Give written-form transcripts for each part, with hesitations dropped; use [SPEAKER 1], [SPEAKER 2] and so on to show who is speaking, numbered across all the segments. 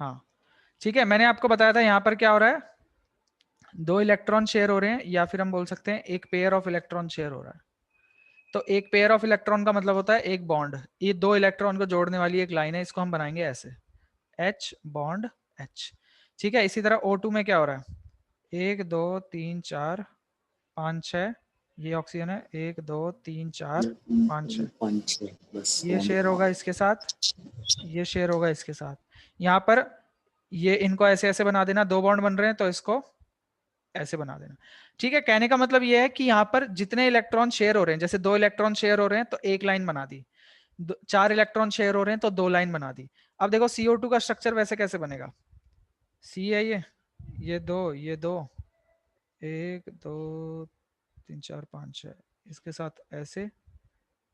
[SPEAKER 1] हाँ ठीक है, मैंने आपको बताया था यहाँ पर क्या हो रहा है, 2 इलेक्ट्रॉन शेयर हो रहे हैं, या फिर हम बोल सकते हैं एक पेयर ऑफ इलेक्ट्रॉन शेयर हो रहा है। तो एक पेयर ऑफ इलेक्ट्रॉन का मतलब होता है एक बॉन्ड, ये 2 इलेक्ट्रॉन को जोड़ने वाली एक लाइन है, इसको हम बनाएंगे ऐसे, H बॉन्ड H। ठीक है, इसी तरह O2 में क्या हो रहा है, 1 2 3 4 5 6, ये ऑक्सीजन है, 1 2 3 4 5 6,
[SPEAKER 2] 5 6 बस।
[SPEAKER 1] ये शेयर होगा इसके साथ, ये शेयर होगा इसके साथ। यहाँ पर ये इनको ऐसे ऐसे बना देना, 2 बॉन्ड बन रहे हैं तो इसको ऐसे बना देना। ठीक है, कहने का मतलब ये है कि यहाँ पर जितने इलेक्ट्रॉन शेयर हो रहे हैं, जैसे 2 इलेक्ट्रॉन शेयर हो रहे हैं तो एक लाइन बना दी, 4 इलेक्ट्रॉन शेयर हो रहे हैं तो 2 लाइन बना दी। अब देखो CO2 का स्ट्रक्चर वैसे कैसे बनेगा, C है ये 2 ये 2, 1 2 3 4 5 6, इसके साथ ऐसे,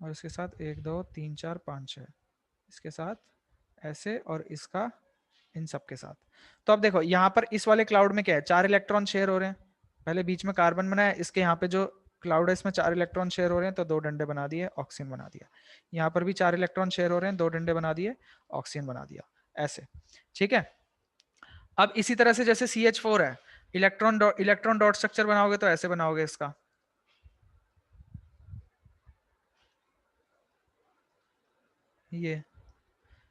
[SPEAKER 1] और इसके साथ 1 2 3 4 5 6, इसके साथ ऐसे, और इसका इन सब के साथ। तो अब देखो यहाँ पर इस वाले क्लाउड में क्या है, 4 इलेक्ट्रॉन शेयर हो रहे हैं, पहले बीच में कार्बन बनाया, इसके यहाँ पे जो क्लाउड है इसमें 4 इलेक्ट्रॉन शेयर हो रहे हैं तो 2 डंडे बना दिए, ऑक्सीजन बना दिया। यहाँ पर भी 4 इलेक्ट्रॉन शेयर हो रहे हैं, 2 डंडे बना दिए, ऑक्सीजन बना दिया, ऐसे। ठीक है, अब इसी तरह से जैसे CH4 है, इलेक्ट्रॉन डॉट स्ट्रक्चर बनाओगे तो ऐसे बनाओगे इसका, ये।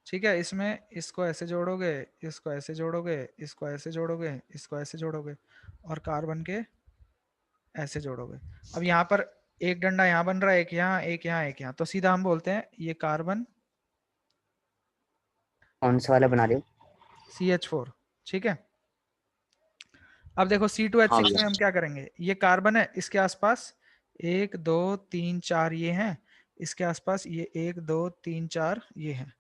[SPEAKER 1] ठीक है, इसमें इसको ऐसे जोड़ोगे, इसको ऐसे जोड़ोगे, इसको ऐसे जोड़ोगे, इसको ऐसे जोड़ोगे, और कार्बन के ऐसे जोड़ोगे। अब यहाँ पर एक डंडा यहाँ बन रहा है, एक यहाँ, एक यहाँ, एक यहाँ, तो सीधा हम बोलते हैं ये कार्बन
[SPEAKER 2] कौन सा वाला बना रहे हो?
[SPEAKER 1] CH4। ठीक है, अब देखो
[SPEAKER 2] हाँ
[SPEAKER 1] C2H6 में
[SPEAKER 2] भैया।
[SPEAKER 1] हम क्या करेंगे, ये कार्बन है, इसके आसपास 1 2 3 4 ये हैं, इसके आसपास ये 1 2 3 4 ये हैं।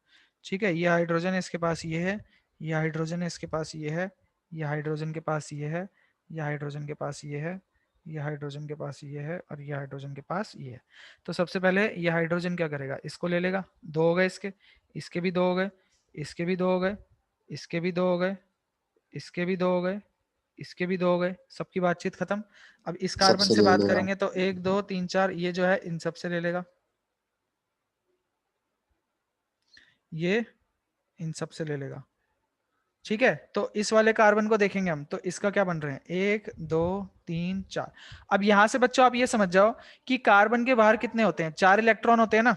[SPEAKER 1] ठीक है, ये हाइड्रोजन है, इसके पास ये है, ये हाइड्रोजन है, इसके पास ये है, ये हाइड्रोजन के पास ये है, ये हाइड्रोजन के पास ये है, ये हाइड्रोजन के पास ये है, और ये हाइड्रोजन के पास ये है। तो सबसे पहले ये हाइड्रोजन क्या करेगा, इसको ले लेगा, 2 हो गए इसके भी 2 हो गए, इसके भी 2 हो गए, इसके भी 2 हो गए, इसके भी 2 हो गए, इसके भी 2 हो गए, सबकी बातचीत खत्म। अब इस कार्बन
[SPEAKER 2] सबसे
[SPEAKER 1] से
[SPEAKER 2] ले
[SPEAKER 1] बात
[SPEAKER 2] लेगा।
[SPEAKER 1] करेंगे तो 1 2 3 4 ये जो है इन सब से ले लेगा, ये इन सब से ले लेगा। ठीक है, तो इस वाले कार्बन को देखेंगे हम, तो इसका क्या बन रहे हैं, 1 2 3 4। अब यहां से बच्चों आप ये समझ जाओ कि कार्बन के बाहर कितने होते हैं, 4 इलेक्ट्रॉन होते हैं ना,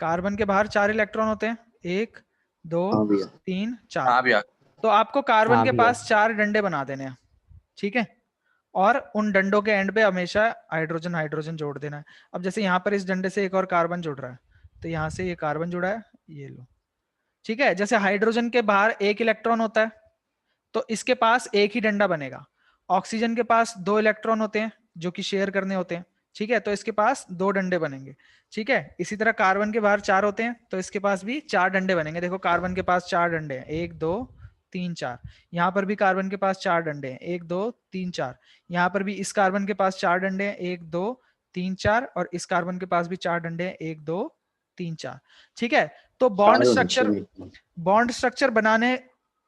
[SPEAKER 1] कार्बन के बाहर 4 इलेक्ट्रॉन होते हैं, 1 2
[SPEAKER 2] हाँ भैया।
[SPEAKER 1] 3 4।
[SPEAKER 3] हाँ भैया।
[SPEAKER 1] तो आपको कार्बन
[SPEAKER 2] हाँ
[SPEAKER 1] के
[SPEAKER 2] भैया।
[SPEAKER 1] पास 4 डंडे बना देने हैं। ठीक है, और उन डंडों के एंड पे हमेशा हाइड्रोजन हाइड्रोजन जोड़ देना है। अब जैसे यहाँ पर इस डंडे से एक और कार्बन जुड़ रहा है, तो यहाँ से ये कार्बन जुड़ा है, ये लो। ठीक है, जैसे हाइड्रोजन के बाहर 1 इलेक्ट्रॉन होता है तो इसके पास एक ही डंडा बनेगा। ऑक्सीजन के पास 2 इलेक्ट्रॉन होते हैं जो कि शेयर करने होते हैं। ठीक है, तो इसके पास 2 डंडे बनेंगे। ठीक है, इसी तरह कार्बन के बाहर 4 होते हैं तो इसके पास भी 4 डंडे बनेंगे। देखो कार्बन के पास 4 डंडे हैं, 1 2 3 4। यहाँ पर भी कार्बन के पास 4 डंडे हैं, 1 2 3 4। यहाँ पर भी इस कार्बन के पास 4 डंडे हैं, 1 2 3 4, और इस कार्बन के पास भी 4 डंडे हैं, 1 2 3 4। ठीक है, तो
[SPEAKER 2] सारे होने चाहिए।
[SPEAKER 1] बॉन्ड स्ट्रक्चर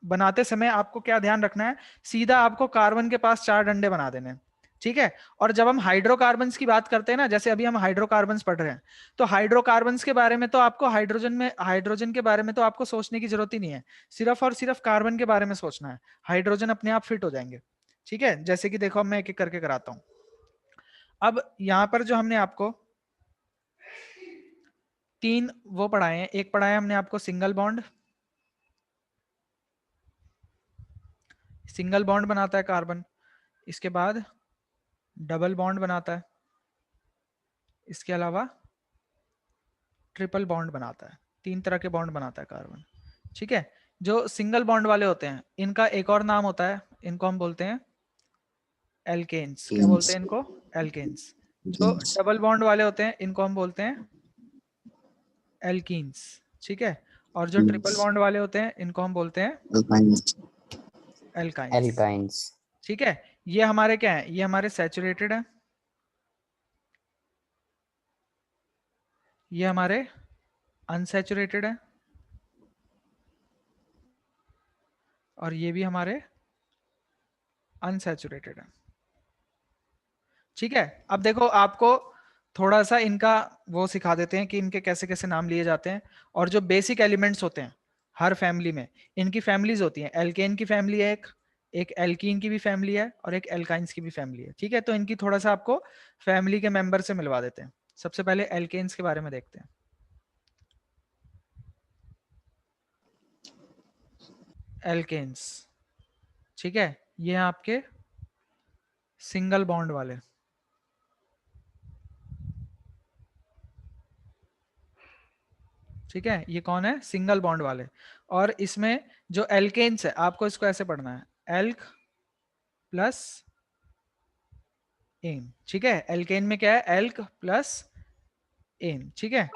[SPEAKER 1] बनाते समय आपको क्या ध्यान रखना है, सीधा आपको कार्बन के पास 4 डंडे बना देने हैं। ठीक है, और जब हम हाइड्रोकार्बन्स की बात करते हैं ना, जैसे अभी हम हाइड्रोकार्बन्स पढ़ रहे हैं, तो हाइड्रोकार्बन्स के बारे में तो आपको हाइड्रोजन के बारे में तो आपको सोचने की जरूरत ही नहीं है, सिर्फ और सिर्फ कार्बन के बारे में सोचना है, हाइड्रोजन अपने आप फिट हो जाएंगे। ठीक है, जैसे कि देखो मैं एक एक करके कराता हूं। अब यहां पर जो हमने आपको 3 वो पढ़ाए हैं, एक पढ़ाया हमने आपको सिंगल बॉन्ड, सिंगल बॉन्ड बनाता है कार्बन, इसके बाद डबल बॉन्ड बनाता है, इसके अलावा ट्रिपल बॉन्ड बनाता है। 3 तरह के बॉन्ड बनाता है कार्बन। ठीक है, जो सिंगल बॉन्ड वाले होते हैं इनका एक और नाम होता है, इनको हम बोलते हैं एल्केन्स। क्या बोलते हैं इनको, एल्केन्स। जो डबल बॉन्ड वाले होते हैं इनको हम बोलते हैं एल्कीन्स। ठीक है, और जो ट्रिपल बॉन्ड वाले होते हैं इनको हम बोलते हैं एल्काइंस।
[SPEAKER 2] एल्काइंस।
[SPEAKER 1] ठीक है, ये हमारे क्या है, ये हमारे सैचुरेटेड है, ये हमारे अनसैचुरेटेड है, और ये भी हमारे अनसैचुरेटेड है। ठीक है, अब देखो आपको थोड़ा सा इनका वो सिखा देते हैं कि इनके कैसे कैसे नाम लिए जाते हैं। और जो बेसिक एलिमेंट्स होते हैं हर फैमिली में इनकी फैमिलीज होती हैं, एल्केन की फैमिली है एक एल्कीन की भी फैमिली है और एक एल्काइंस की भी फैमिली है, ठीक है। तो इनकी थोड़ा सा आपको फैमिली के मेंबर से मिलवा देते हैं। सबसे पहले एल्केन्स के बारे में देखते हैं। एल्केन्स, ठीक है, ये हैं आपके सिंगल बॉन्ड वाले, ठीक है, ये कौन है, सिंगल बॉन्ड वाले। और इसमें जो एल्केन्स है, आपको इसको ऐसे पढ़ना है, एल्क प्लस एन, ठीक है। एल्केन में क्या है, एल्क प्लस एन, ठीक है।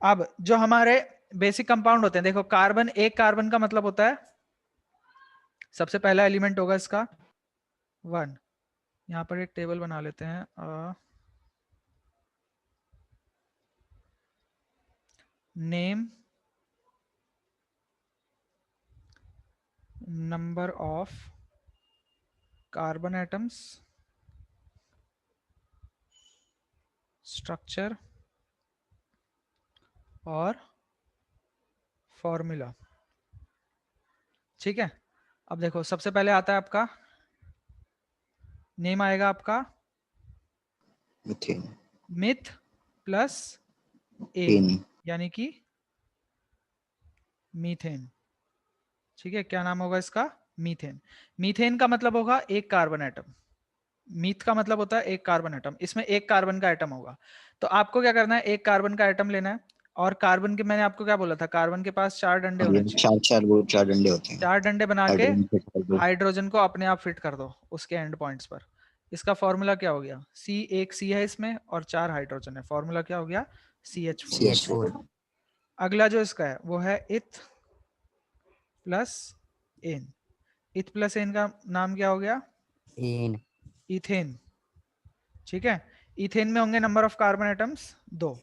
[SPEAKER 1] अब जो हमारे बेसिक कंपाउंड होते हैं, देखो कार्बन, एक कार्बन का मतलब होता है, सबसे पहला एलिमेंट होगा इसका 1। यहां पर एक टेबल बना लेते हैं, name number of carbon atoms, structure और फॉर्मूला, ठीक है। अब देखो सबसे पहले आता है आपका नेम, आएगा आपका
[SPEAKER 2] methane.
[SPEAKER 1] Meth plus ane,
[SPEAKER 2] ane.
[SPEAKER 1] यानी कि मीथेन, ठीक है। क्या नाम होगा इसका, मीथेन। मीथेन का मतलब होगा एक कार्बन एटम, मीथ का मतलब होता है एक कार्बन एटम, इसमें एक कार्बन का एटम होगा। तो आपको क्या करना है, एक कार्बन का एटम लेना है, और कार्बन के, मैंने आपको क्या बोला था, कार्बन के पास 4 डंडे
[SPEAKER 2] और
[SPEAKER 1] होने
[SPEAKER 2] ये
[SPEAKER 1] चाहिए,
[SPEAKER 2] चार चार वो 4 डंडे होते हैं।
[SPEAKER 1] 4 डंडे बना के
[SPEAKER 2] हाइड्रोजन फिट कर दो।
[SPEAKER 1] हाइड्रोजन को अपने आप फिट कर दो उसके एंड पॉइंट्स पर। इसका फॉर्मूला क्या हो गया, सी, एक सी है इसमें और 4 हाइड्रोजन है, फॉर्मूला क्या हो गया, CH4।
[SPEAKER 2] CH4।
[SPEAKER 1] अगला जो इसका है वो है इथ प्लस एन, इथ प्लस एन का नाम क्या हो गया,
[SPEAKER 2] एन।
[SPEAKER 1] इथेन, ठीक है। इथेन में होंगे नंबर ऑफ कार्बन एटम्स 2,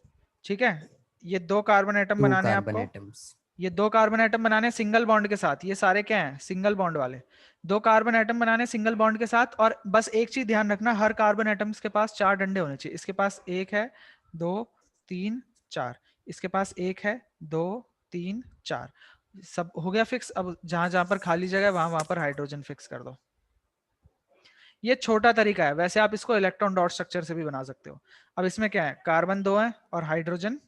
[SPEAKER 1] ठीक है। ये 2 कार्बन एटम
[SPEAKER 2] 2
[SPEAKER 1] बनाने हैं
[SPEAKER 2] कार्बन
[SPEAKER 1] आपको,
[SPEAKER 2] एटम्स।
[SPEAKER 1] ये 2 कार्बन एटम बनाने सिंगल बॉन्ड के साथ, ये सारे क्या हैं, सिंगल बॉन्ड वाले। 2 कार्बन एटम बनाने सिंगल बॉन्ड के साथ, और बस एक चीज ध्यान रखना, हर कार्बन एटम्स के पास 4 डंडे होने चाहिए। इसके पास एक है, 2, 3, 4, इसके पास एक है, 2, 3, 4, सब हो गया फिक्स। अब जहां जहां पर खाली जगह है वहां वहां पर हाइड्रोजन फिक्स कर दो। ये छोटा तरीका है, वैसे आप इसको इलेक्ट्रॉन डॉट स्ट्रक्चर से भी बना सकते हो। अब इसमें क्या है, कार्बन 2 है और हाइड्रोजन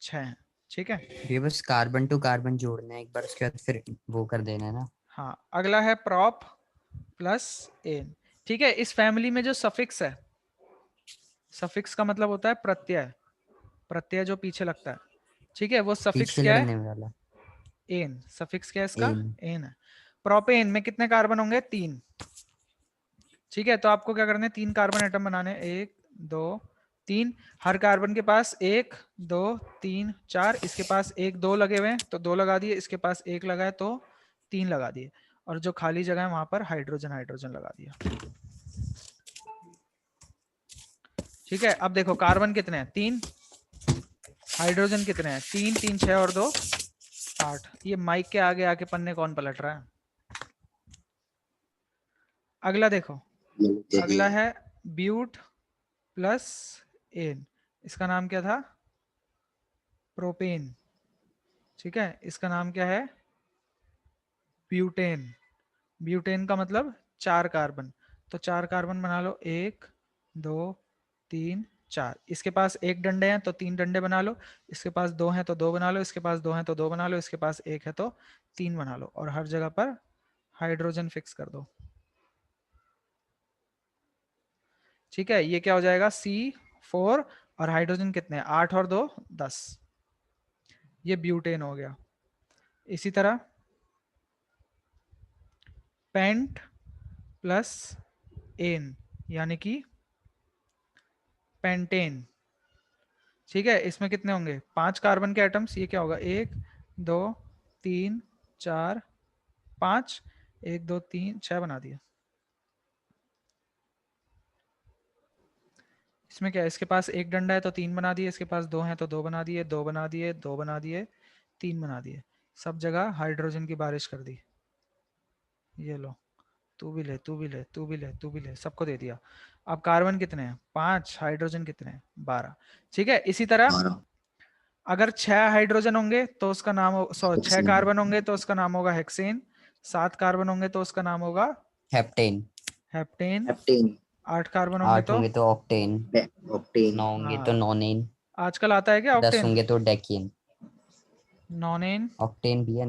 [SPEAKER 1] 6 है, ठीक है।
[SPEAKER 2] ये बस कार्बन टू कार्बन जोड़ना है एक बार, उसके बाद फिर वो कर देना है ना।
[SPEAKER 1] हाँ, अगला है प्रॉप प्लस एन, ठीक है। इस फैमिली में जो सफिक्स है, सफिक्स का मतलब होता है प्रत्यय, प्रत्यय जो पीछे लगता है, ठीक है, वो सफिक्स
[SPEAKER 2] पीछे
[SPEAKER 1] क्या है,
[SPEAKER 2] लड़ने वाला।
[SPEAKER 1] एन, सफिक्स क्या है इसका,
[SPEAKER 2] एन।
[SPEAKER 1] एन है। प्रोपेन में कितने कार्बन होंगे, 3, ठीक है। तो आपको क्या करना है, 3 कार्बन एटम बनाने हैं, 1, 2, 3, हर कार्बन के पास 1, 2, 3, 4, इसके पास 1, 2 लगे हुए हैं तो 2 लगा दिए, इसके पास 1 लगा है तो 3 लगा दिए, और जो खाली जगह है वहां पर हाइड्रोजन हाइड्रोजन लगा दिया, ठीक है। अब देखो कार्बन कितने हैं, 3, हाइड्रोजन कितने हैं, 3, 3, 6 और 2, 8। ये माइक के आगे आके पन्ने कौन पलट रहा है। अगला देखो, अगला है ब्यूट प्लस एन, इसका नाम क्या था, प्रोपेन, ठीक है। इसका नाम क्या है, ब्यूटेन। ब्यूटेन का मतलब 4 कार्बन, तो 4 कार्बन बना लो, 1, 2, 3, 4, इसके पास एक डंडे हैं तो 3 डंडे बना लो, इसके पास 2 हैं तो 2 बना लो, इसके पास 2 हैं तो 2 बना लो, इसके पास 1 है तो 3 बना लो, और हर जगह पर हाइड्रोजन फिक्स कर दो, ठीक है। ये क्या हो जाएगा, C4, और हाइड्रोजन कितने हैं, 8 और 2, 10, ये ब्यूटेन हो गया। इसी तरह पेंट प्लस एन, यानी कि पेंटेन, ठीक है। इसमें कितने होंगे, 5 कार्बन के एटम्स, ये क्या होगा, 1, 2, 3, 4, 5, 1, 2, 3, 6 बना दिया। इसमें क्या है, इसके पास एक डंडा है तो 3 बना दिए, इसके पास 2 हैं तो 2 बना दिए, 2 बना दिए, 2 बना दिए, 3 बना दिए, सब जगह हाइड्रोजन की बारिश कर दी। ये लो, तू भी ले, तू भी ले, तू भी ले, तू भी ले, सबको दे दिया। अब कार्बन कितने हैं, 5, हाइड्रोजन कितने हैं, 12, ठीक है। इसी तरह
[SPEAKER 2] 12।
[SPEAKER 1] अगर 6 हाइड्रोजन होंगे तो उसका नाम 6
[SPEAKER 3] हेक्सेन।
[SPEAKER 1] कार्बन होंगे तो उसका नाम होगा हेक्सेन। 7 कार्बन होंगे तो उसका नाम होगा
[SPEAKER 2] हेप्टेन।
[SPEAKER 1] हेप्टेन।
[SPEAKER 3] हेप्टेन।
[SPEAKER 1] 8 कार्बन होंगे
[SPEAKER 2] 8
[SPEAKER 1] तो
[SPEAKER 2] होंगे तो ऑक्टेन।
[SPEAKER 3] ऑक्टेन।
[SPEAKER 2] 9 होंगे तो
[SPEAKER 1] हाँ,
[SPEAKER 2] नॉनेन।
[SPEAKER 1] आजकल आता है क्या
[SPEAKER 2] 10
[SPEAKER 1] ऑक्टेन?
[SPEAKER 2] होंगे तो डेकेन।
[SPEAKER 1] नॉनेन।
[SPEAKER 2] ऑक्टेन भी है।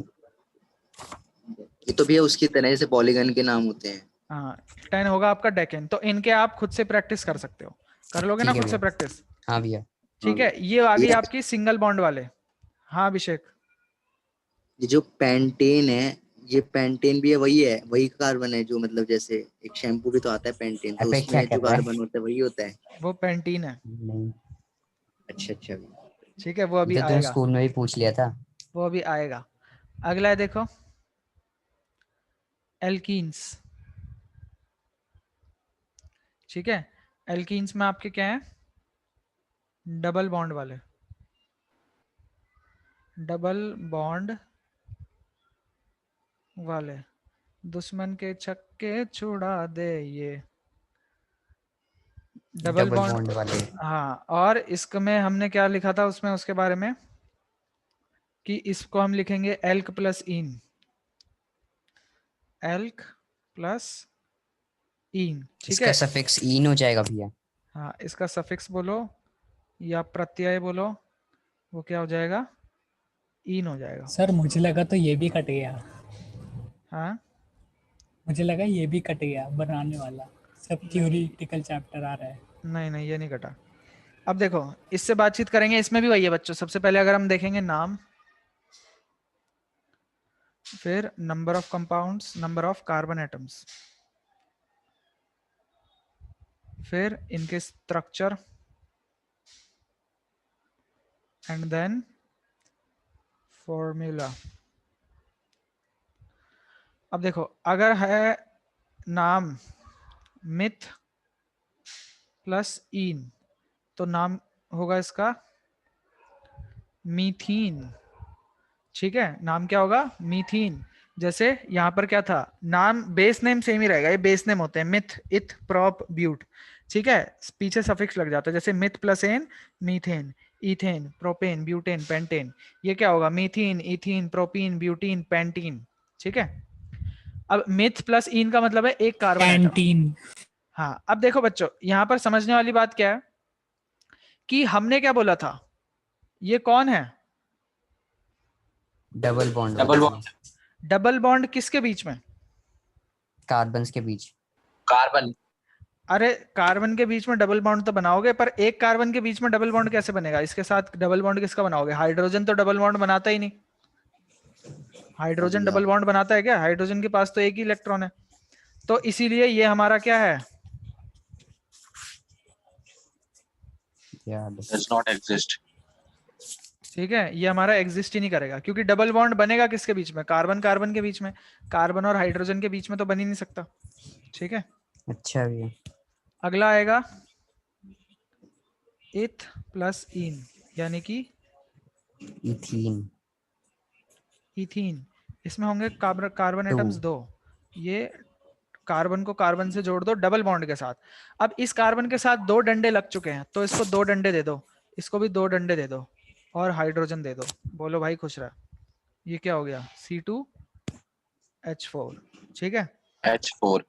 [SPEAKER 3] ये तो भैया उसकी तरह जैसे पॉलीगन के नाम होते हैं।
[SPEAKER 1] हाँ, 10 होगा आपका डेकेन। तो इनके आप खुद से प्रैक्टिस कर सकते हो, कर लोगे ना
[SPEAKER 2] ठीक है
[SPEAKER 1] खुद से
[SPEAKER 2] भैया।
[SPEAKER 1] प्रैक्टिस?
[SPEAKER 2] हाँ भैया।
[SPEAKER 1] ठीक
[SPEAKER 3] हाँ।
[SPEAKER 1] है, ये आ गई
[SPEAKER 3] ये
[SPEAKER 1] आपकी सिंगल बॉन्ड वाले। हाँ अभिषेक।
[SPEAKER 3] ये जो पेंटेन है, ये पेंटेन भी है, वही है, वही कार्बन है जो मतलब जैसे एक शैम्पू भी तो आता है पेंटेन, तो
[SPEAKER 2] अबे क्या
[SPEAKER 3] उसमें
[SPEAKER 2] कर
[SPEAKER 3] जो
[SPEAKER 2] रहा है?
[SPEAKER 3] कार्बन होता है वही होता है।
[SPEAKER 1] वो पेंटीन है।
[SPEAKER 2] नहीं,
[SPEAKER 3] अच्छा अच्छा।
[SPEAKER 1] ठीक है, वो
[SPEAKER 2] ये
[SPEAKER 1] अभी
[SPEAKER 2] तो तुमने
[SPEAKER 1] आएगा,
[SPEAKER 2] स्कूल में भी पूछ लिया था।
[SPEAKER 1] वो अभी आएगा। अगला है देखो, एल्कीन्स। ठीक है, एल्कीन्स में आपके क्या है? डबल बॉन्ड वाले, डबल बॉन्ड वाले। दुश्मन के छक्के छुड़ा दे ये, डबल
[SPEAKER 2] डबल
[SPEAKER 1] बॉन्ड।
[SPEAKER 2] बॉन्ड वाले।
[SPEAKER 1] हाँ, और इसमें हमने क्या लिखा था उसमें, उसके बारे में कि इसको हम लिखेंगे एल्क प्लस इन, एल्क प्लस इन। ठीक
[SPEAKER 2] इसका
[SPEAKER 1] है,
[SPEAKER 2] सफिक्स ईन हो जाएगा भैया।
[SPEAKER 1] हाँ, इसका सफिक्स बोलो या प्रत्यय बोलो, वो क्या हो जाएगा? इन हो जाएगा।
[SPEAKER 4] सर मुझे लगा तो ये भी कट गया,
[SPEAKER 1] हाँ,
[SPEAKER 4] मुझे लगा ये भी कट गया बनाने वाला, सब थ्योरेटिकल चैप्टर आ रहा है।
[SPEAKER 1] नहीं नहीं, ये नहीं कटा। अब देखो, इससे बातचीत करेंगे, इसमें भी वही है बच्चों। सबसे पहले अगर हम देखेंगे नाम, फिर number of compounds, number of carbon atoms, फिर इनके स्ट्रक्चर, एंड देन फॉर्मूला। अब देखो, अगर है नाम मिथ प्लस इन, तो नाम होगा इसका मीथीन। ठीक है, नाम क्या होगा? मीथीन। जैसे यहाँ पर क्या था, नाम बेस नेम सेम ही रहेगा, ये बेस नेम होते हैं, मिथ, इथ, प्रोप, ब्यूट। ठीक है, पीछे सफिक्स लग जाता है, जैसे meth plus ane methane, ethane, propane, butane, pentane. ये क्या होगा? Methene, ethene, propene, butene, pentene. ठीक है, अब मिथ प्लस इन का मतलब है एक कार्बन एटम।
[SPEAKER 4] कैंटीन।
[SPEAKER 1] हाँ, अब देखो बच्चों, यहां पर समझने वाली बात क्या है कि हमने क्या बोला था, ये कौन है?
[SPEAKER 2] डबल बॉन्ड
[SPEAKER 5] डबल
[SPEAKER 2] वाले।
[SPEAKER 5] बॉन्ड।
[SPEAKER 1] डबल बॉन्ड किसके बीच में?
[SPEAKER 2] कार्बन्स के बीच।
[SPEAKER 5] कार्बन।
[SPEAKER 1] अरे, कार्बन के बीच में डबल बॉन्ड तो बनाओगे, पर एक कार्बन के बीच में डबल बॉन्ड कैसे बनेगा? इसके साथ डबल बॉन्ड किसका बनाओगे? हाइड्रोजन तो डबल बॉन्ड बनाता ही नहीं। हाइड्रोजन
[SPEAKER 3] भैया
[SPEAKER 1] डबल बॉन्ड बनाता है क्या? हाइड्रोजन के पास तो एक ही इलेक्ट्रॉन है। तो इसीलिए ये हमारा क्या है?
[SPEAKER 2] याद।
[SPEAKER 5] Does not exist.
[SPEAKER 1] ठीक है, ये हमारा एग्जिस्ट ही नहीं करेगा, क्योंकि डबल बॉन्ड बनेगा किसके बीच में? कार्बन कार्बन के बीच में। कार्बन और हाइड्रोजन के बीच में तो बन ही नहीं सकता। ठीक है,
[SPEAKER 2] अच्छा भैया।
[SPEAKER 1] अगला आएगा इथ प्लस इन, यानी कि
[SPEAKER 2] इथीन।
[SPEAKER 1] इथीन। इसमें होंगे कार्बन
[SPEAKER 2] 2।
[SPEAKER 1] एटम्स 2। ये कार्बन को कार्बन से जोड़ दो डबल बॉन्ड के साथ। अब इस कार्बन के साथ 2 डंडे लग चुके हैं, तो इसको 2 डंडे दे दो, इसको भी 2 डंडे दे दो, और हाइड्रोजन दे दो। बोलो भाई खुश रहा। ये क्या हो गया? C2H4। ठीक है,
[SPEAKER 5] H4।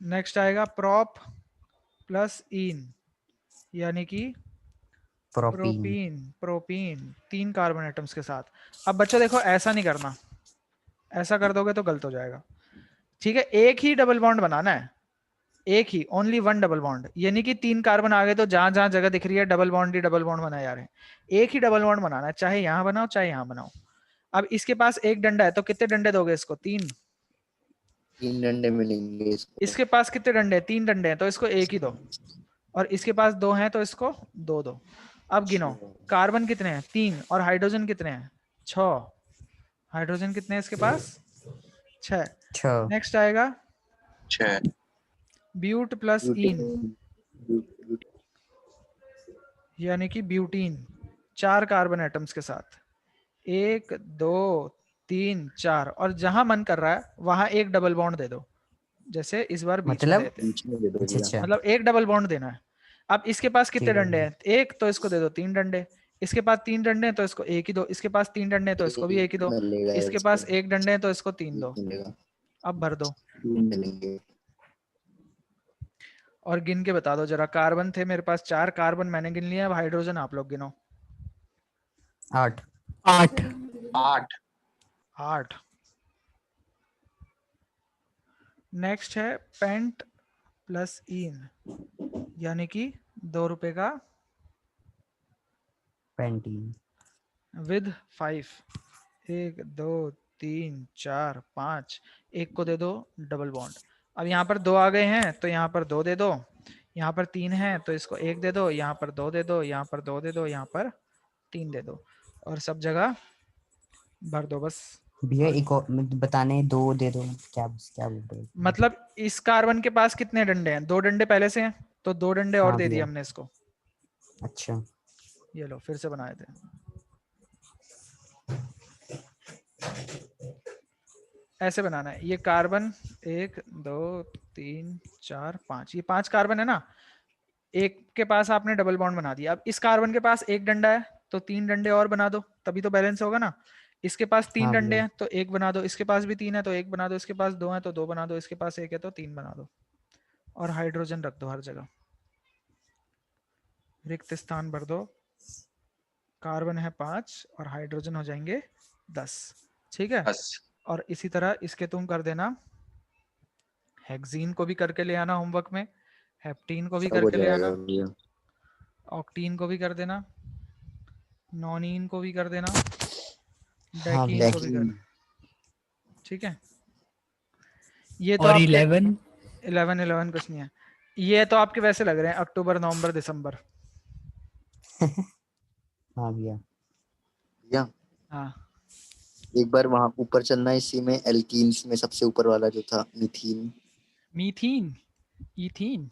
[SPEAKER 1] नेक्स्ट आएगा प्रोप प्लस इन, यानी कि
[SPEAKER 2] propene.
[SPEAKER 1] Propene. Propene 3 carbon atoms के साथ। अब बच्चों देखो, ऐसा नहीं करना, ऐसा कर दोगे तो गलत हो जाएगा। ठीक है, एक ही डबल बॉन्ड बनाना है, एक ही, ओनली वन डबल बॉन्ड। ये नहीं कि 3 कार्बन आ गए तो जहां जहां जगह दिख रही है डबल बॉन्ड ही डबल बॉन्ड बनाए जा रहे हैं। एक ही डबल बॉन्ड बनाना है, चाहे यहां बनाओ चाहे यहां बनाओ। अब इसके पास एक डंडा है, तो कितने डंडे दोगे इसको? 3।
[SPEAKER 3] 3 डंडे मिलेंगे इसको।
[SPEAKER 1] इसके पास कितने डंडे हैं? 3 डंडे हैं, तो इसको एक ही दो। और इसके पास 2 हैं, तो इसको 2 दो। अब गिनो, कार्बन कितने हैं? 3। और हाइड्रोजन कितने हैं? 6। हाइड्रोजन कितने हैं इसके पास? 6।
[SPEAKER 2] 6।
[SPEAKER 1] नेक्स्ट आएगा
[SPEAKER 5] 6।
[SPEAKER 1] ब्यूट प्लस इन,
[SPEAKER 3] ब्यूटेन।
[SPEAKER 1] यानी कि ब्यूटीन। 4 कार्बन एटम्स के साथ, 1 2 3 4, और जहां मन कर रहा है वहां एक डबल बॉन्ड दे दो, जैसे इस बार बीच में
[SPEAKER 2] मतलब।
[SPEAKER 1] देते हैं।
[SPEAKER 3] बीच में दे दो
[SPEAKER 2] अच्छा
[SPEAKER 3] भैया।
[SPEAKER 2] अच्छा।
[SPEAKER 1] मतलब एक डबल बॉन्ड देना है। अब इसके पास कितने
[SPEAKER 2] ठीक है
[SPEAKER 1] डंडे
[SPEAKER 2] भैया।
[SPEAKER 1] हैं? एक, तो इसको दे दो 3 डंडे। इसके पास 3 डंडे हैं तो इसको एक ही दो, इसके पास 3 डंडे हैं तो इसको भी एक ही दो,
[SPEAKER 3] मिलेगा
[SPEAKER 1] इसके पास 1 डंडे हैं तो इसको 3 दो।
[SPEAKER 3] मिलेगा,
[SPEAKER 1] अब भर दो
[SPEAKER 3] 3 मिलेंगे।
[SPEAKER 1] और गिन के बता दो जरा। कार्बन थे मेरे पास 4, कार्बन मैंने गिन लिया, अब हाइड्रोजन आप लोग गिनो।
[SPEAKER 2] 8
[SPEAKER 4] 8
[SPEAKER 5] 8
[SPEAKER 1] 8। नेक्स्ट है पेंट प्लस इन, यानी कि 2 रुपए का
[SPEAKER 2] पेंटीन
[SPEAKER 1] विद 5। 1 2 3 4 5, एक को दे दो डबल बॉन्ड। अब यहाँ पर 2 आ गए हैं तो यहाँ पर 2 दे दो, यहाँ पर 3 है तो इसको 1 दे दो, यहाँ पर 2 दे दो, यहाँ पर 2 दे दो, यहाँ पर 3 दे दो, और सब जगह भर दो बस।
[SPEAKER 2] भैया एक और बताने 2 दे दो, क्या बोलते हो?
[SPEAKER 1] मतलब इस कार्बन के पास कितने डंडे हैं? 2 डंडे पहले से हैं तो 2 डंडे और
[SPEAKER 2] हाँ
[SPEAKER 1] दे दिए
[SPEAKER 2] भैया।
[SPEAKER 1] हमने इसको।
[SPEAKER 2] अच्छा
[SPEAKER 1] ये लो फिर से बनाए थे। ऐसे बनाना है। ये कार्बन 1 2 3 4 5, ये 5 कार्बन है ना, एक के पास आपने डबल बॉन्ड बना दिया। अब इस कार्बन के पास 1 डंडा है तो 3 डंडे और बना दो, तभी तो बैलेंस होगा ना। इसके पास 3
[SPEAKER 2] हाँ
[SPEAKER 1] डंडे
[SPEAKER 2] भैया।
[SPEAKER 1] हैं तो 1 बना दो, इसके पास भी 3 है तो 1 बना दो, इसके पास 2 है तो 2 बना दो, इसके पास 1 है तो 3 बना दो, और हाइड्रोजन रख दो हर जगह। रिक्त स्थान भर दो। कार्बन है 5 और हाइड्रोजन हो जाएंगे 10। ठीक है।
[SPEAKER 5] बस
[SPEAKER 1] और इसी तरह इसके तुम कर देना, हेक्सीन को भी करके ले आना होमवर्क में, हेप्टीन को भी
[SPEAKER 3] सब हो
[SPEAKER 1] करके ले
[SPEAKER 3] जाएगा
[SPEAKER 1] आना,
[SPEAKER 3] भैया।
[SPEAKER 1] ऑक्टीन को भी कर देना, नॉनीन को भी कर देना,
[SPEAKER 2] हाँ
[SPEAKER 1] डेकीन
[SPEAKER 2] भैया।
[SPEAKER 1] को भी कर। ठीक है। ये तो
[SPEAKER 4] और
[SPEAKER 1] आपके
[SPEAKER 4] 11
[SPEAKER 1] 11 कुछ नहीं है। ये तो आपके वैसे लग रहे हैं अक्टूबर नवंबर दिसंबर।
[SPEAKER 2] हाँ भैया।
[SPEAKER 3] भैया
[SPEAKER 1] हाँ
[SPEAKER 3] एक बार वहां ऊपर चलना है, इसी में एल्कीन्स में सबसे ऊपर वाला जो था मीथीन।
[SPEAKER 1] मीथीन, इथीन।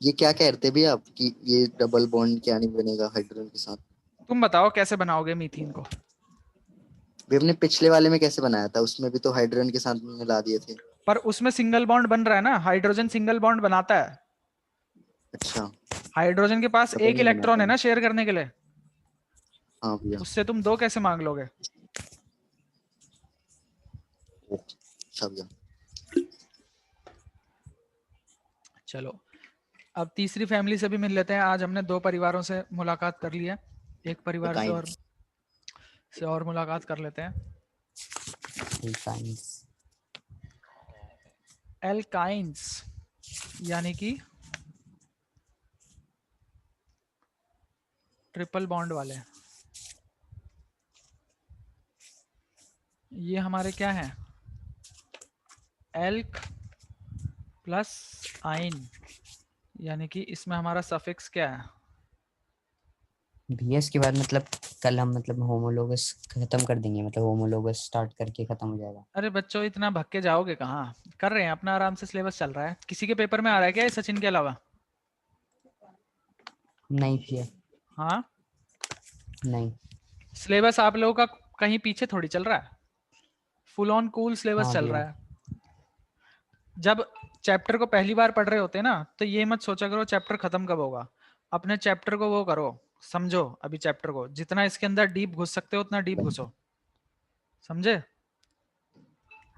[SPEAKER 3] ये क्या कह रहे थे भैया आप कि ये डबल बॉन्ड क्या नहीं बनेगा हाइड्रोजन के साथ?
[SPEAKER 1] तुम बताओ कैसे बनाओगे मीथीन को?
[SPEAKER 3] भी हमने पिछले वाले में कैसे बनाया था, उसमें भी तो हाइड्रोजन के साथ मिला दिए थे।
[SPEAKER 1] पर उसमें सिंगल बॉन्ड बन रहा है ना, हाइड्रोजन सिंगल बॉन्ड बनाता है।
[SPEAKER 3] अच्छा
[SPEAKER 1] हाइड्रोजन के पास
[SPEAKER 3] पता
[SPEAKER 1] एक
[SPEAKER 3] नहीं
[SPEAKER 1] इलेक्ट्रॉन
[SPEAKER 3] बनाता।
[SPEAKER 1] है ना शेयर करने के लिए,
[SPEAKER 3] हाँ भैया।
[SPEAKER 1] उससे तुम 2 कैसे मांग लोगे?
[SPEAKER 3] अच्छा भैया।
[SPEAKER 1] चलो अब तीसरी फैमिली से भी मिल लेते हैं। आज हमने 2 परिवारों से मुलाकात कर ली है, एक परिवार से और मुलाकात कर लेते हैं।
[SPEAKER 2] एल्काइंस
[SPEAKER 1] एल्काइंस यानी कि ट्रिपल बॉन्ड वाले। ये हमारे क्या हैं? एल्क प्लस आइन, यानी कि इसमें हमारा सफिक्स क्या है?
[SPEAKER 2] भैया इसके बाद मतलब कल हम मतलब होमोलोगस खत्म कर देंगे, मतलब होमोलोगस स्टार्ट करके खत्म हो जाएगा।
[SPEAKER 1] अरे बच्चों इतना भक्के जाओगे कहाँ? कर रहे हैं अपना, आराम से सिलेबस चल रहा है। किसी के पेपर में आ रहा है क्या ये सचिन के अलावा?
[SPEAKER 2] नहीं भैया
[SPEAKER 1] हाँ,
[SPEAKER 2] नहीं।
[SPEAKER 1] सिलेबस आप लोगों का कहीं पीछे थोड़ी चल रहा है, फुल ऑन कूल सिलेबस
[SPEAKER 2] हाँ
[SPEAKER 1] चल
[SPEAKER 2] भैया।
[SPEAKER 1] रहा है। जब चैप्टर को पहली बार पढ़ रहे होते हैं ना, तो ये मत सोचा करो चैप्टर खत्म कब होगा। अपने चैप्टर को वो करो, समझो। अभी चैप्टर को जितना इसके अंदर डीप घुस सकते हो उतना डीप घुसो, समझे?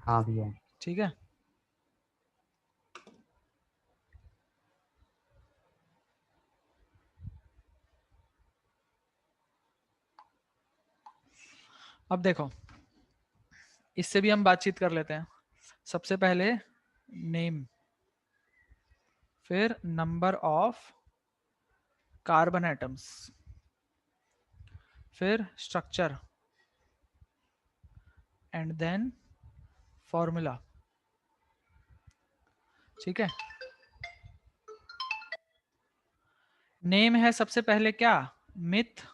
[SPEAKER 2] हाँ भैया।
[SPEAKER 1] ठीक है। अब देखो, इससे भी हम बातचीत कर लेते हैं। सबसे पहले नेम, फिर नंबर ऑफ कार्बन एटम्स, फिर स्ट्रक्चर, एंड देन फॉर्मूला। ठीक है। नेम है सबसे पहले क्या? मिथ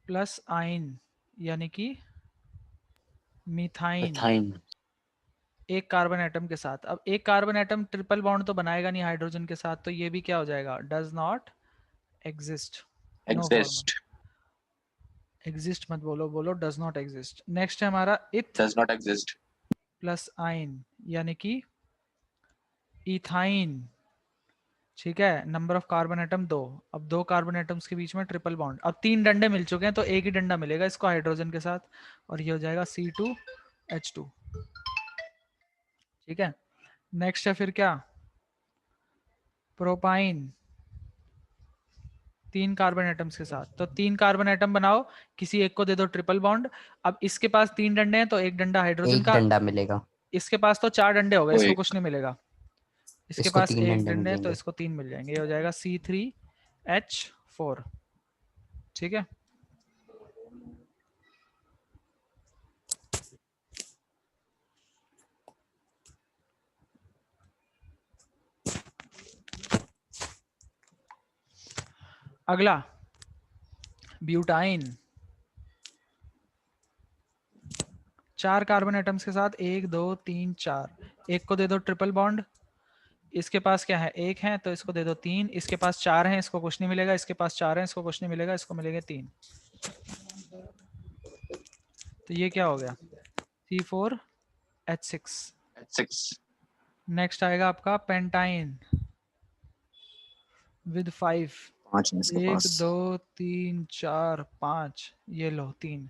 [SPEAKER 1] प्लस आइन, यानी कि मिथाइन,
[SPEAKER 3] मिथाइन।
[SPEAKER 1] एक कार्बन एटम के साथ। अब एक कार्बन एटम ट्रिपल बॉन्ड तो बनाएगा नहीं हाइड्रोजन के साथ, तो ये भी क्या हो जाएगा? Does not exist. No
[SPEAKER 5] exist
[SPEAKER 1] formula. Exist मत बोलो, बोलो डज नॉट एग्जिस्ट। नेक्स्ट है हमारा इथ
[SPEAKER 5] does not exist
[SPEAKER 1] प्लस आइन, यानी कि इथाइन, ठीक है, नंबर ऑफ कार्बन एटम 2। अब 2 कार्बन एटम्स के बीच में ट्रिपल बॉन्ड। अब 3 डंडे मिल चुके हैं तो एक ही डंडा मिलेगा इसको हाइड्रोजन के साथ, और ये हो जाएगा C2H2। ठीक है, नेक्स्ट है फिर क्या, प्रोपाइन, 3 कार्बन एटम्स के साथ। तो 3 कार्बन एटम बनाओ, किसी एक को दे दो ट्रिपल बॉन्ड। अब इसके पास 3 डंडे हैं तो एक डंडा हाइड्रोजन
[SPEAKER 2] एक
[SPEAKER 1] का,
[SPEAKER 2] डंडा मिलेगा,
[SPEAKER 1] इसके पास तो 4 डंडे हो गए,
[SPEAKER 5] वो
[SPEAKER 1] इसको
[SPEAKER 5] एक।
[SPEAKER 1] कुछ नहीं मिलेगा। इसके
[SPEAKER 2] इसको
[SPEAKER 1] पास
[SPEAKER 2] 3
[SPEAKER 1] एक
[SPEAKER 2] डंडे
[SPEAKER 1] डंडे है तो
[SPEAKER 2] मिलेंगे।
[SPEAKER 1] इसको 3 मिल जाएंगे, ये हो जाएगा C3H4। ठीक है, अगला ब्यूटाइन, 4 कार्बन एटम्स के साथ 1 2 3 4। एक को दे दो ट्रिपल बॉन्ड, इसके पास क्या है, एक है तो इसको दे दो 3। इसके पास 4 है, इसको कुछ नहीं मिलेगा। इसके पास 4 है, इसको कुछ नहीं मिलेगा, इसको मिलेंगे 3। तो ये क्या हो गया, C4H6।
[SPEAKER 5] 6
[SPEAKER 1] नेक्स्ट आएगा आपका पेंटाइन विद 5।
[SPEAKER 3] 5 है इसके
[SPEAKER 1] 1
[SPEAKER 3] पास।
[SPEAKER 1] 2 3 4 5, ये लो 3।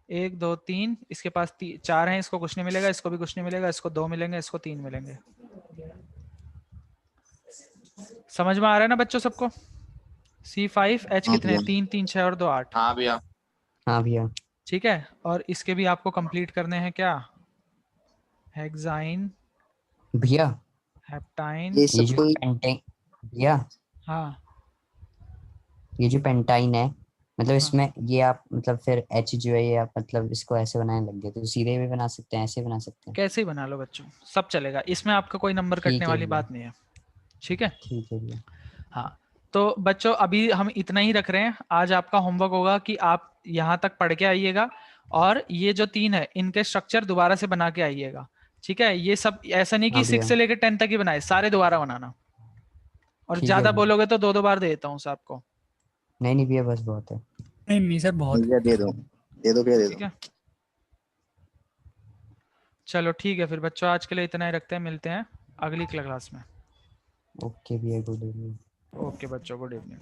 [SPEAKER 1] 1 2 3, इसके पास 4 हैं, इसको कुछ नहीं मिलेगा, इसको भी कुछ नहीं मिलेगा, इसको 2 मिलेंगे, इसको 3 मिलेंगे। समझ में आ रहा है ना बच्चों सबको? C5H
[SPEAKER 3] हाँ
[SPEAKER 1] कितने हैं,
[SPEAKER 3] भैया।
[SPEAKER 1] 3 3 6 और 2 8।
[SPEAKER 5] हाँ भैया।
[SPEAKER 2] हाँ भैया।
[SPEAKER 1] ठीक है, और इसके भी आपको कंप्लीट करने हैं क्या, हेक्साइन,
[SPEAKER 2] भैया
[SPEAKER 1] हेप्टाइन।
[SPEAKER 3] ये
[SPEAKER 2] ये
[SPEAKER 3] सब
[SPEAKER 2] जो
[SPEAKER 3] कोई
[SPEAKER 2] पेंटाइन, भैया
[SPEAKER 1] हाँ
[SPEAKER 2] ये जो पेंटाइन है, मतलब
[SPEAKER 1] हाँ,
[SPEAKER 2] इसमें ये आप मतलब फिर H जो है ये आप मतलब इसको ऐसे बनाने लग गए तो सीधे भी बना सकते हैं, ऐसे बना सकते हैं।
[SPEAKER 1] कैसे ही बना लो बच्चों, सब चलेगा, इसमें आपका कोई नंबर कटने
[SPEAKER 2] ठीक है
[SPEAKER 1] वाली
[SPEAKER 2] भैया,
[SPEAKER 1] बात नहीं है। ठीक है,
[SPEAKER 2] ठीक है भैया।
[SPEAKER 1] हाँ। तो बच्चों अभी हम इतना ही रख रहे हैं। आज आपका होमवर्क होगा कि आप यहाँ तक पढ़ के आइएगा, और ये जो 3 है इनके स्ट्रक्चर दोबारा से बना के आइएगा। ठीक है, ये सब ऐसा नहीं कि
[SPEAKER 2] हाँ
[SPEAKER 1] 6
[SPEAKER 2] भैया,
[SPEAKER 1] से लेकर 10 तक ही बनाए, सारे दोबारा बनाना। और
[SPEAKER 2] ठीक है
[SPEAKER 1] ज्यादा
[SPEAKER 2] भैया।
[SPEAKER 1] बोलोगे तो 2 2 बार दे देता हूँ आपको।
[SPEAKER 2] नहीं नहीं भैया, बस बहुत है।
[SPEAKER 4] नहीं नहीं सर, बहुत
[SPEAKER 3] भैया दे दो भैया दे
[SPEAKER 1] ठीक
[SPEAKER 3] दो।
[SPEAKER 1] है, चलो ठीक है फिर बच्चों, आज के लिए इतना ही रखते हैं, मिलते हैं अगली क्लास में।
[SPEAKER 2] ओके भैया, गुड इवनिंग।
[SPEAKER 1] ओके बच्चों, गुड इवनिंग।